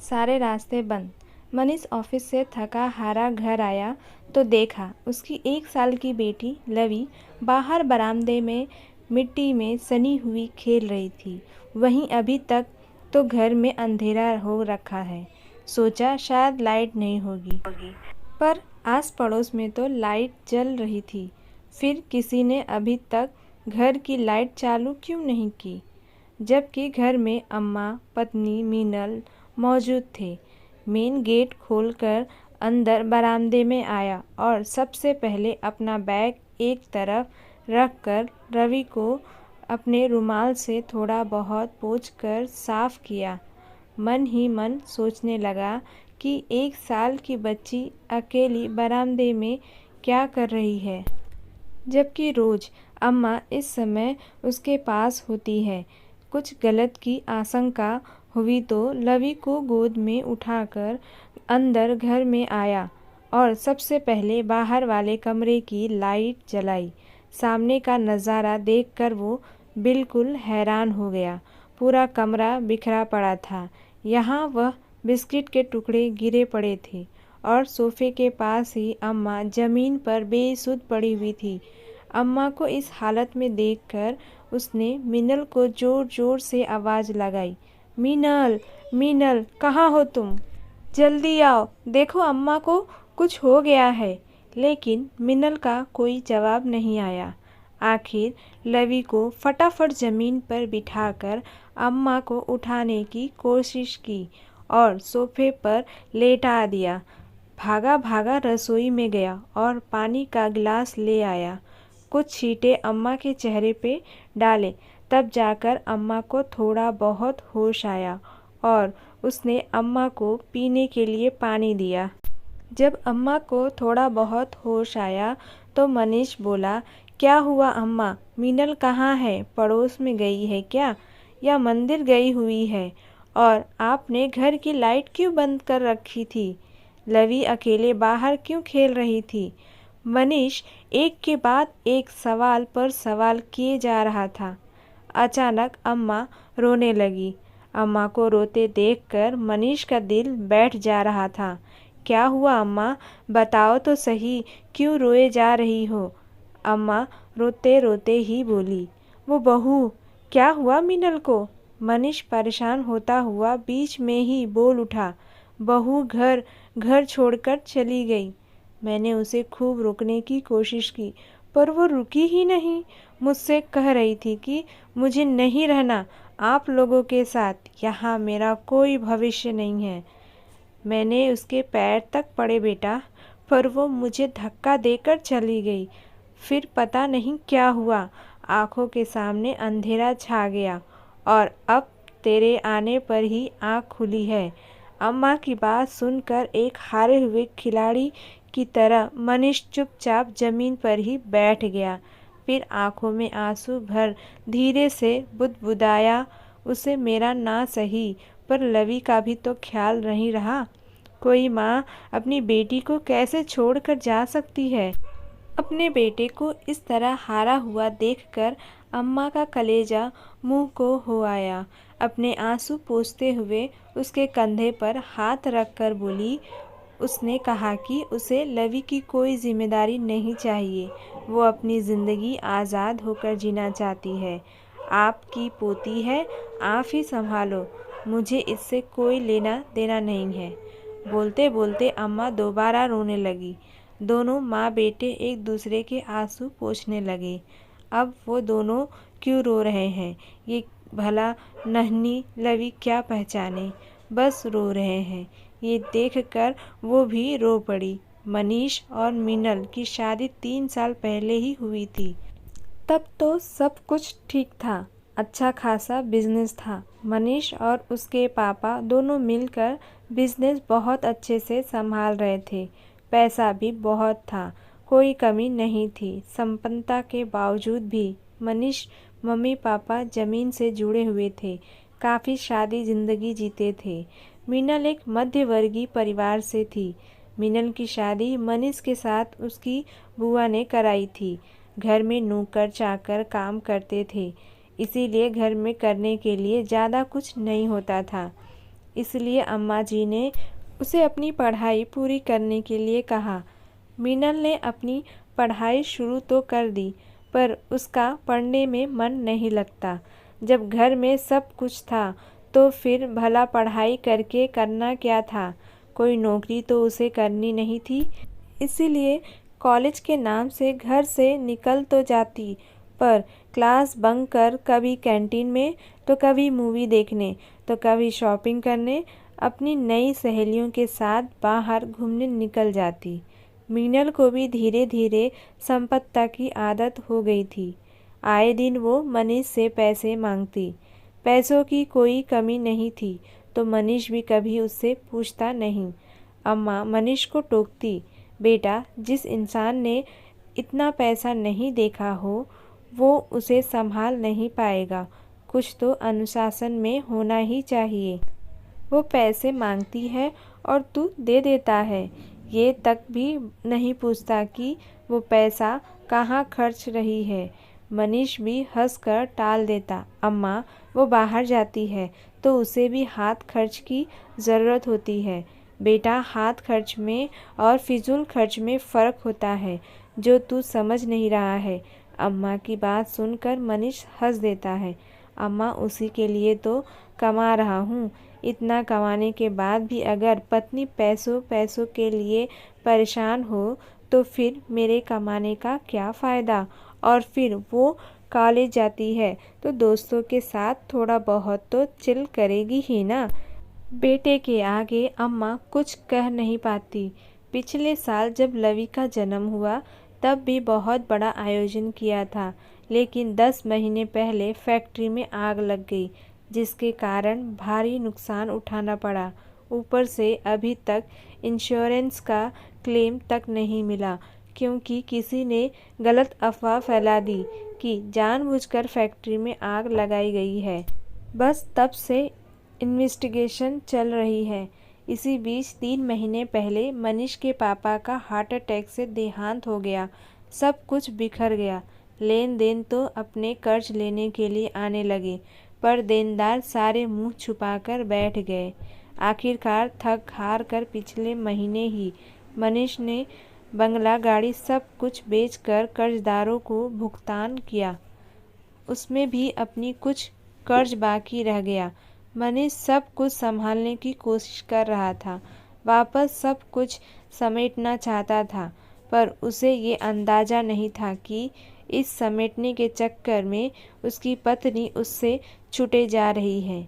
सारे रास्ते बंद। मनीष ऑफिस से थका हारा घर आया तो देखा उसकी 1 साल की बेटी लवी बाहर बरामदे में मिट्टी में सनी हुई खेल रही थी। वहीं अभी तक तो घर में अंधेरा हो रखा है। सोचा शायद लाइट नहीं होगी, पर आस पड़ोस में तो लाइट जल रही थी। फिर किसी ने अभी तक घर की लाइट चालू क्यों नहीं की, जबकि घर में अम्मा पत्नी मीनल मौजूद थे। मेन गेट खोलकर अंदर बरामदे में आया और सबसे पहले अपना बैग एक तरफ रखकर रवि को अपने रुमाल से थोड़ा बहुत पोंछकर साफ किया। मन ही मन सोचने लगा कि 1 साल की बच्ची अकेली बरामदे में क्या कर रही है, जबकि रोज अम्मा इस समय उसके पास होती है। कुछ गलत की आशंका हुई तो लवी को गोद में उठाकर अंदर घर में आया और सबसे पहले बाहर वाले कमरे की लाइट जलाई। सामने का नज़ारा देखकर वो बिल्कुल हैरान हो गया। पूरा कमरा बिखरा पड़ा था। यहाँ वह बिस्किट के टुकड़े गिरे पड़े थे और सोफे के पास ही अम्मा ज़मीन पर बेसुध पड़ी हुई थी। अम्मा को इस हालत में देखकर उसने मीनल को ज़ोर ज़ोर से आवाज़ लगाई, मीनल, मीनल, कहाँ हो तुम? जल्दी आओ, देखो अम्मा को कुछ हो गया है। लेकिन मीनल का कोई जवाब नहीं आया। आखिर लवी को फटाफट ज़मीन पर बिठाकर अम्मा को उठाने की कोशिश की और सोफे पर लेटा दिया। भागा भागा रसोई में गया और पानी का गिलास ले आया। कुछ छींटे अम्मा के चेहरे पे डाले, तब जाकर अम्मा को थोड़ा बहुत होश आया और उसने अम्मा को पीने के लिए पानी दिया। जब अम्मा को थोड़ा बहुत होश आया तो मनीष बोला, क्या हुआ अम्मा? मीनल कहाँ है? पड़ोस में गई है क्या, या मंदिर गई हुई है? और आपने घर की लाइट क्यों बंद कर रखी थी? लवी अकेले बाहर क्यों खेल रही थी? मनीष एक के बाद एक सवाल पर सवाल किए जा रहा था। अचानक अम्मा रोने लगी। अम्मा को रोते देखकर मनीष का दिल बैठ जा रहा था। क्या हुआ अम्मा, बताओ तो सही, क्यों रोए जा रही हो? अम्मा रोते रोते ही बोली, वो बहू, क्या हुआ मीनल को? मनीष परेशान होता हुआ बीच में ही बोल उठा, बहू घर छोड़कर चली गई। मैंने उसे खूब रोकने की कोशिश की, पर वो रुकी ही नहीं। मुझसे कह रही थी कि मुझे नहीं रहना आप लोगों के साथ, यहाँ मेरा कोई भविष्य नहीं है। मैंने उसके पैर तक पड़े बेटा, पर वो मुझे धक्का देकर चली गई। फिर पता नहीं क्या हुआ, आंखों के सामने अंधेरा छा गया और अब तेरे आने पर ही आँख खुली है। अम्मा की बात सुनकर एक हारे हुए खिलाड़ी की तरह मनीष चुपचाप जमीन पर ही बैठ गया। फिर आंखों में आंसू भर धीरे से बुदबुदाया, उसे मेरा ना सही, पर लवी का भी तो ख्याल नहीं रहा। कोई माँ अपनी बेटी को कैसे छोड़कर जा सकती है? अपने बेटे को इस तरह हारा हुआ देखकर अम्मा का कलेजा मुंह को हो आया। अपने आंसू पोंछते हुए उसके कंधे पर हाथ रखकर बोली, उसने कहा कि उसे लवी की कोई जिम्मेदारी नहीं चाहिए। वो अपनी ज़िंदगी आज़ाद होकर जीना चाहती है। आपकी पोती है, आप ही संभालो, मुझे इससे कोई लेना देना नहीं है। बोलते बोलते अम्मा दोबारा रोने लगी। दोनों माँ बेटे एक दूसरे के आंसू पोंछने लगे। अब वो दोनों क्यों रो रहे हैं, ये भला नन्ही लवी क्या पहचाने, बस रो रहे हैं। ये देखकर वो भी रो पड़ी। मनीष और मीनल की शादी 3 साल पहले ही हुई थी। तब तो सब कुछ ठीक था, अच्छा खासा बिजनेस था। मनीष और उसके पापा दोनों मिलकर बिजनेस बहुत अच्छे से संभाल रहे थे। पैसा भी बहुत था, कोई कमी नहीं थी। संपन्नता के बावजूद भी मनीष मम्मी पापा ज़मीन से जुड़े हुए थे, काफ़ी शादी ज़िंदगी जीते थे। मीनल एक मध्यवर्गीय परिवार से थी। मीनल की शादी मनीष के साथ उसकी बुआ ने कराई थी। घर में नौकर चाकर काम करते थे, इसीलिए घर में करने के लिए ज़्यादा कुछ नहीं होता था। इसलिए अम्मा जी ने उसे अपनी पढ़ाई पूरी करने के लिए कहा। मीनल ने अपनी पढ़ाई शुरू तो कर दी, पर उसका पढ़ने में मन नहीं लगता। जब घर में सब कुछ था तो फिर भला पढ़ाई करके करना क्या था? कोई नौकरी तो उसे करनी नहीं थी। इसीलिए कॉलेज के नाम से घर से निकल तो जाती, पर क्लास बंक कर कभी कैंटीन में, तो कभी मूवी देखने, तो कभी शॉपिंग करने, अपनी नई सहेलियों के साथ बाहर घूमने निकल जाती। मीनल को भी धीरे धीरे संपत्ति की आदत हो गई थी। आए दिन वो मनीष से पैसे मांगती। पैसों की कोई कमी नहीं थी, तो मनीष भी कभी उससे पूछता नहीं। अम्मा मनीष को टोकती, बेटा, जिस इंसान ने इतना पैसा नहीं देखा हो वो उसे संभाल नहीं पाएगा। कुछ तो अनुशासन में होना ही चाहिए। वो पैसे मांगती है और तू दे देता है, ये तक भी नहीं पूछता कि वो पैसा कहाँ खर्च रही है। मनीष भी हंसकर टाल देता, अम्मा वो बाहर जाती है तो उसे भी हाथ खर्च की ज़रूरत होती है। बेटा, हाथ खर्च में और फिजूल खर्च में फ़र्क होता है, जो तू समझ नहीं रहा है। अम्मा की बात सुनकर मनीष हंस देता है। अम्मा, उसी के लिए तो कमा रहा हूँ। इतना कमाने के बाद भी अगर पत्नी पैसों पैसों के लिए परेशान हो तो फिर मेरे कमाने का क्या फ़ायदा? और फिर वो कॉलेज जाती है तो दोस्तों के साथ थोड़ा बहुत तो चिल करेगी ही ना। बेटे के आगे अम्मा कुछ कह नहीं पाती। पिछले साल जब लवी का जन्म हुआ तब भी बहुत बड़ा आयोजन किया था, लेकिन 10 महीने पहले फैक्ट्री में आग लग गई, जिसके कारण भारी नुकसान उठाना पड़ा। ऊपर से अभी तक इंश्योरेंस का क्लेम तक नहीं मिला, क्योंकि किसी ने गलत अफवाह फैला दी कि जानबूझकर फैक्ट्री में आग लगाई गई है। बस तब से इन्वेस्टिगेशन चल रही है। इसी बीच 3 महीने पहले मनीष के पापा का हार्ट अटैक से देहांत हो गया। सब कुछ बिखर गया। लेन देन तो अपने कर्ज लेने के लिए आने लगे, पर देनदार सारे मुंह छुपाकर बैठ गए। आखिरकार थक हार कर पिछले महीने ही मनीष ने बंगला, गाड़ी सब कुछ बेचकर कर्जदारों को भुगतान किया। उसमें भी अपनी कुछ कर्ज बाकी रह गया। मनीष सब कुछ संभालने की कोशिश कर रहा था, वापस सब कुछ समेटना चाहता था, पर उसे ये अंदाज़ा नहीं था कि इस समेटने के चक्कर में उसकी पत्नी उससे छूटे जा रही है।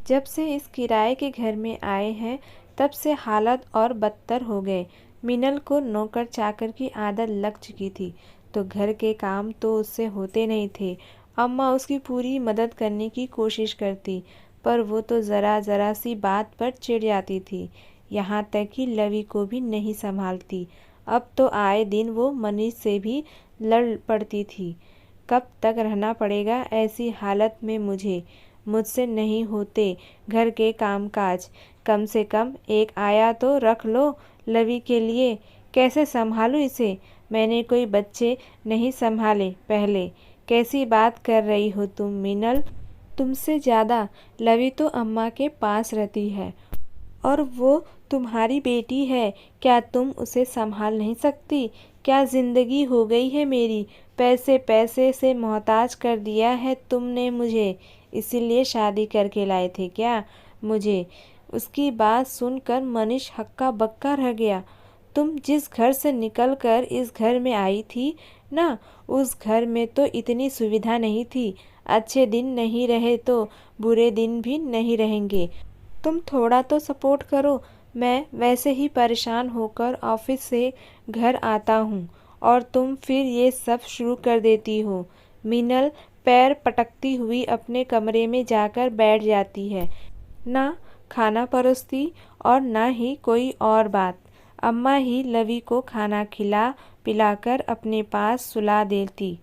जब से इस किराए के घर में आए हैं तब से हालत और बदतर हो गए। मिनल को नौकर चाकर की आदत लग चुकी थी, तो घर के काम तो उससे होते नहीं थे। अम्मा उसकी पूरी मदद करने की कोशिश करती, पर वो तो ज़रा ज़रा सी बात पर चिढ़ जाती थी। यहाँ तक कि लवी को भी नहीं संभालती। अब तो आए दिन वो मनीष से भी लड़ पड़ती थी। कब तक रहना पड़ेगा ऐसी हालत में मुझे? मुझसे नहीं होते घर के कामकाज। कम से कम एक आया तो रख लो लवी के लिए। कैसे संभालूं इसे? मैंने कोई बच्चे नहीं संभाले पहले। कैसी बात कर रही हो तुम मीनल? तुमसे ज़्यादा लवी तो अम्मा के पास रहती है, और वो तुम्हारी बेटी है। क्या तुम उसे संभाल नहीं सकती? क्या ज़िंदगी हो गई है मेरी? पैसे पैसे से मोहताज कर दिया है तुमने मुझे, इसीलिए शादी करके लाए थे क्या मुझे? उसकी बात सुनकर मनीष हक्का बक्का रह गया। तुम जिस घर से निकलकर इस घर में आई थी ना, उस घर में तो इतनी सुविधा नहीं थी। अच्छे दिन नहीं रहे तो बुरे दिन भी नहीं रहेंगे। तुम थोड़ा तो सपोर्ट करो। मैं वैसे ही परेशान होकर ऑफिस से घर आता हूँ और तुम फिर ये सब शुरू कर देती हो। मीनल पैर पटकती हुई अपने कमरे में जाकर बैठ जाती है। ना खाना परोसती और ना ही कोई और बात। अम्मा ही लवी को खाना खिला पिलाकर अपने पास सुला देती,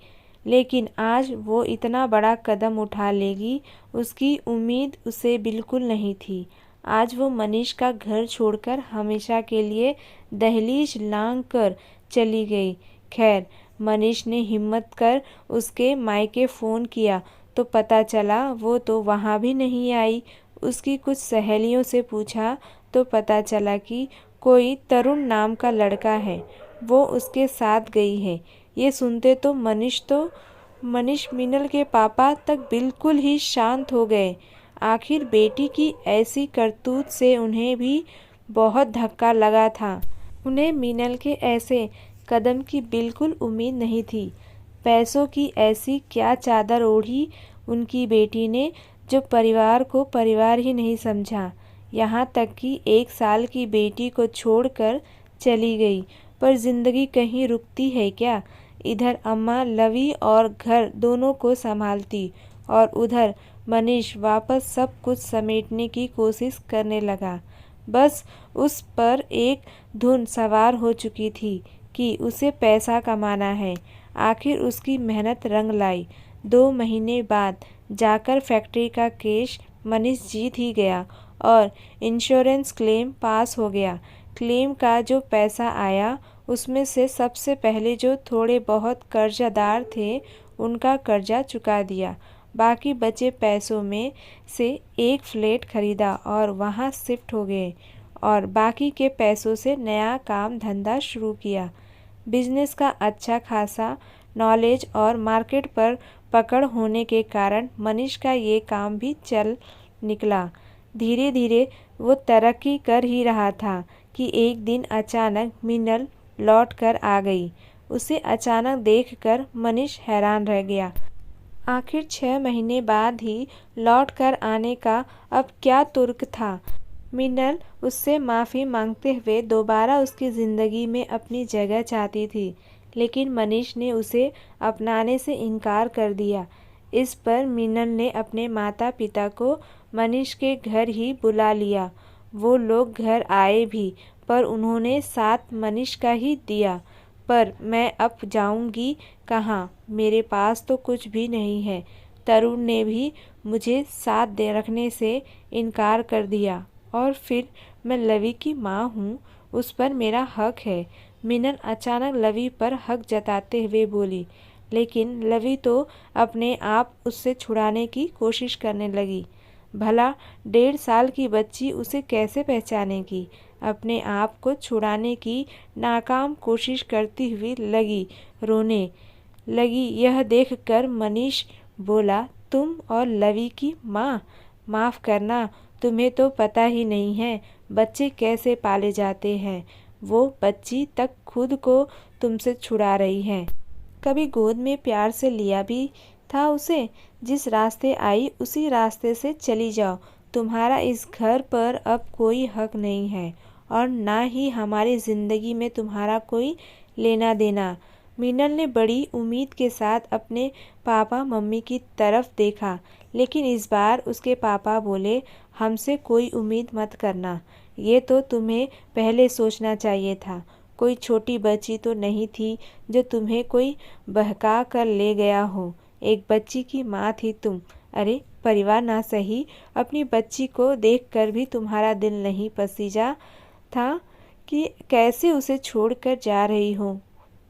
लेकिन आज वो इतना बड़ा कदम उठा लेगी उसकी उम्मीद उसे बिल्कुल नहीं थी। आज वो मनीष का घर छोड़कर हमेशा के लिए दहलीज लांघ कर चली गई। खैर, मनीष ने हिम्मत कर उसके मायके फ़ोन किया तो पता चला वो तो वहाँ भी नहीं आई। उसकी कुछ सहेलियों से पूछा तो पता चला कि कोई तरुण नाम का लड़का है, वो उसके साथ गई है। ये सुनते तो मनीष मीनल के पापा तक बिल्कुल ही शांत हो गए। आखिर बेटी की ऐसी करतूत से उन्हें भी बहुत धक्का लगा था। उन्हें मीनल के ऐसे कदम की बिल्कुल उम्मीद नहीं थी। पैसों की ऐसी क्या चादर ओढ़ी उनकी बेटी ने, जो परिवार को परिवार ही नहीं समझा। यहाँ तक कि 1 साल की बेटी को छोड़कर चली गई। पर जिंदगी कहीं रुकती है क्या? इधर अम्मा लवी और घर दोनों को संभालती और उधर मनीष वापस सब कुछ समेटने की कोशिश करने लगा। बस उस पर एक धुन सवार हो चुकी थी कि उसे पैसा कमाना है। आखिर उसकी मेहनत रंग लाई। 2 महीने बाद जाकर फैक्ट्री का केस मनीष जीत ही गया और इंश्योरेंस क्लेम पास हो गया। क्लेम का जो पैसा आया उसमें से सबसे पहले जो थोड़े बहुत कर्जदार थे उनका कर्जा चुका दिया। बाकी बचे पैसों में से एक फ्लैट खरीदा और वहाँ शिफ्ट हो गए और बाकी के पैसों से नया काम धंधा शुरू किया। बिजनेस का अच्छा खासा नॉलेज और मार्केट पर पकड़ होने के कारण मनीष का ये काम भी चल निकला। धीरे धीरे वो तरक्की कर ही रहा था कि एक दिन अचानक मीनल लौट कर आ गई। उसे अचानक देखकर मनीष हैरान रह गया। आखिर 6 महीने बाद ही लौट कर आने का अब क्या तुर्क था। मीनल उससे माफ़ी मांगते हुए दोबारा उसकी ज़िंदगी में अपनी जगह चाहती थी, लेकिन मनीष ने उसे अपनाने से इनकार कर दिया। इस पर मीनल ने अपने माता पिता को मनीष के घर ही बुला लिया। वो लोग घर आए भी, पर उन्होंने साथ मनीष का ही दिया। पर मैं अब जाऊंगी कहाँ? मेरे पास तो कुछ भी नहीं है। तरुण ने भी मुझे साथ दे रखने से इनकार कर दिया और फिर मैं लवी की माँ हूँ, उस पर मेरा हक है। मीनल अचानक लवी पर हक जताते हुए बोली, लेकिन लवी तो अपने आप उससे छुड़ाने की कोशिश करने लगी। भला 1.5 साल की बच्ची उसे कैसे पहचानेगी? अपने आप को छुड़ाने की नाकाम कोशिश करती हुई रोने लगी। यह देखकर मनीष बोला, तुम और लवी की माँ? माफ़ करना, तुम्हें तो पता ही नहीं है बच्चे कैसे पाले जाते हैं। वो बच्ची तक खुद को तुमसे छुड़ा रही है। कभी गोद में प्यार से लिया भी था उसे? जिस रास्ते आई उसी रास्ते से चली जाओ। तुम्हारा इस घर पर अब कोई हक नहीं है और ना ही हमारी ज़िंदगी में तुम्हारा कोई लेना देना। मीनल ने बड़ी उम्मीद के साथ अपने पापा मम्मी की तरफ देखा, लेकिन इस बार उसके पापा बोले, हमसे कोई उम्मीद मत करना। ये तो तुम्हें पहले सोचना चाहिए था। कोई छोटी बच्ची तो नहीं थी जो तुम्हें कोई बहका कर ले गया हो। एक बच्ची की माँ थी तुम। अरे परिवार ना सही, अपनी बच्ची को देखकर भी तुम्हारा दिल नहीं पसीजा था कि कैसे उसे छोड़कर जा रही हो।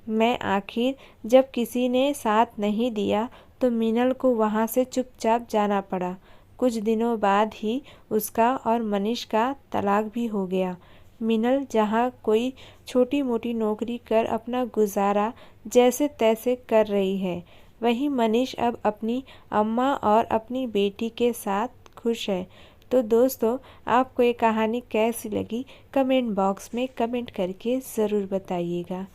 मैं आखिर जब किसी ने साथ नहीं दिया तो मीनल को वहाँ से चुपचाप जाना पड़ा। कुछ दिनों बाद ही उसका और मनीष का तलाक भी हो गया। मीनल जहाँ कोई छोटी मोटी नौकरी कर अपना गुजारा जैसे तैसे कर रही है, वहीं मनीष अब अपनी अम्मा और अपनी बेटी के साथ खुश है। तो दोस्तों, आपको ये कहानी कैसी लगी कमेंट बॉक्स में कमेंट करके ज़रूर बताइएगा।